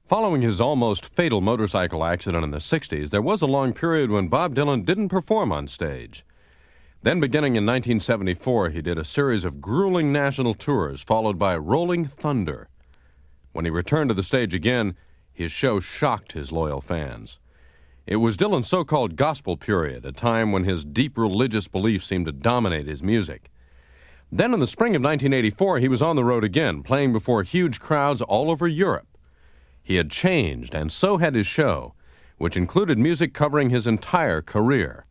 Following his almost fatal motorcycle accident in the 60s, there was a long period when Bob Dylan didn't perform on stage. Then, beginning in 1974, he did a series of grueling national tours, followed by Rolling Thunder. When he returned to the stage again, his show shocked his loyal fans. It was Dylan's so-called gospel period, a time when his deep religious beliefs seemed to dominate his music. Then, in the spring of 1984, he was on the road again, playing before huge crowds all over Europe. He had changed, and so had his show, which included music covering his entire career.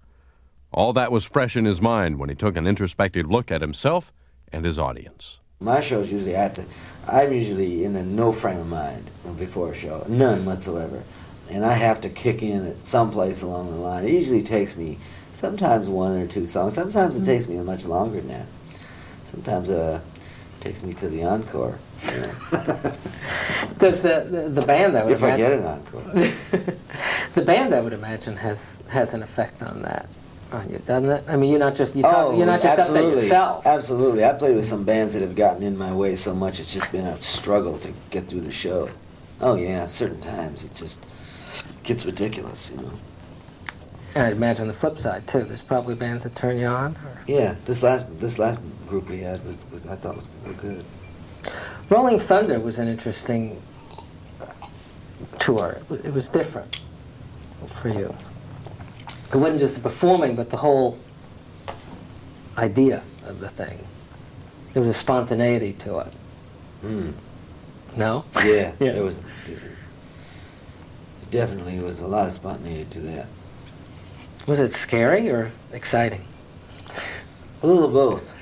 All that was fresh in his mind when he took an introspective look at himself and his audience. My shows usually I'm usually in a no frame of mind before a show, none whatsoever. And I have to kick in at some place along the line. It usually takes me sometimes one or two songs. Sometimes it takes me much longer than that. Sometimes it takes me to the encore. You know. Does the band, I would if I get an encore. The band, I would imagine, has an effect on that, on you, doesn't it? I mean, you're not just up there yourself. Absolutely. I played with some bands that have gotten in my way so much it's just been a struggle to get through the show. Oh yeah, certain times it just gets ridiculous, you know. And I'd imagine the flip side too. There's probably bands that turn you on. Or? Yeah, this last group we had was I thought was good. Rolling Thunder was an interesting tour. It was different for you. It wasn't just the performing, but the whole idea of the thing. There was a spontaneity to it. Mm. No? Yeah, there was. Definitely was a lot of spontaneity to that. Was it scary or exciting? A little of both.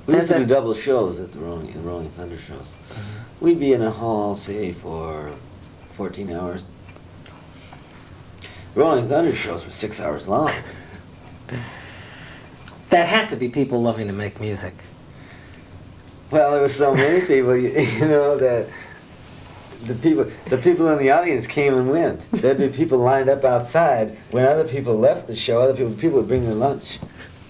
We used to do double shows at the Rolling Thunder shows. Mm-hmm. We'd be in a hall, say, for 14 hours. Rolling Thunder shows were 6 hours long. That had to be people loving to make music. Well, there were so many people, you know, that the people in the audience came and went. There'd be people lined up outside. When other people left the show, other people would bring their lunch,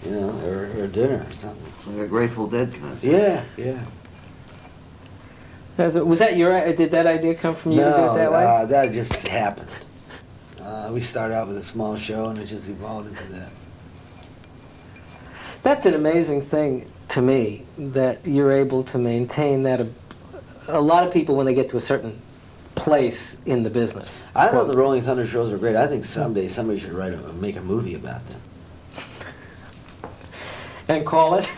you know, or dinner or something. Like a Grateful Dead concert. Yeah. Was that did that idea come from you to do it that way? No, that just happened. We started out with a small show and it just evolved into that. That's an amazing thing to me, that you're able to maintain that. A lot of people, when they get to a certain place in the business. I thought the Rolling Thunder shows were great. I think someday somebody should make a movie about them. And call it?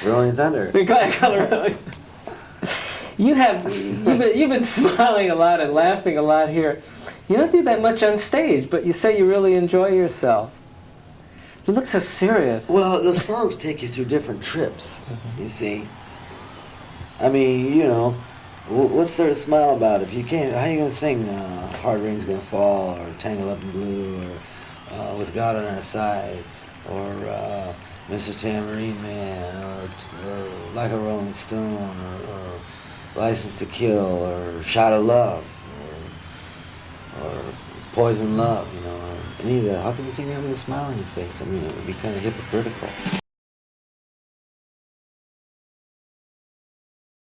Rolling Thunder. You've been smiling a lot and laughing a lot here. You don't do that much on stage, but you say you really enjoy yourself. You look so serious. Well, the songs take you through different trips, you see. I mean, you know, what's there to smile about? If you can't, how are you going to sing Hard Rain's Gonna Fall, or Tangled Up in Blue, or With God on Our Side, or Mr. Tambourine Man, or Like a Rolling Stone, or License to Kill, or Shot of Love, or Poison Love, you know, or any of that. How can you sing that with a smile on your face? I mean, it would be kind of hypocritical.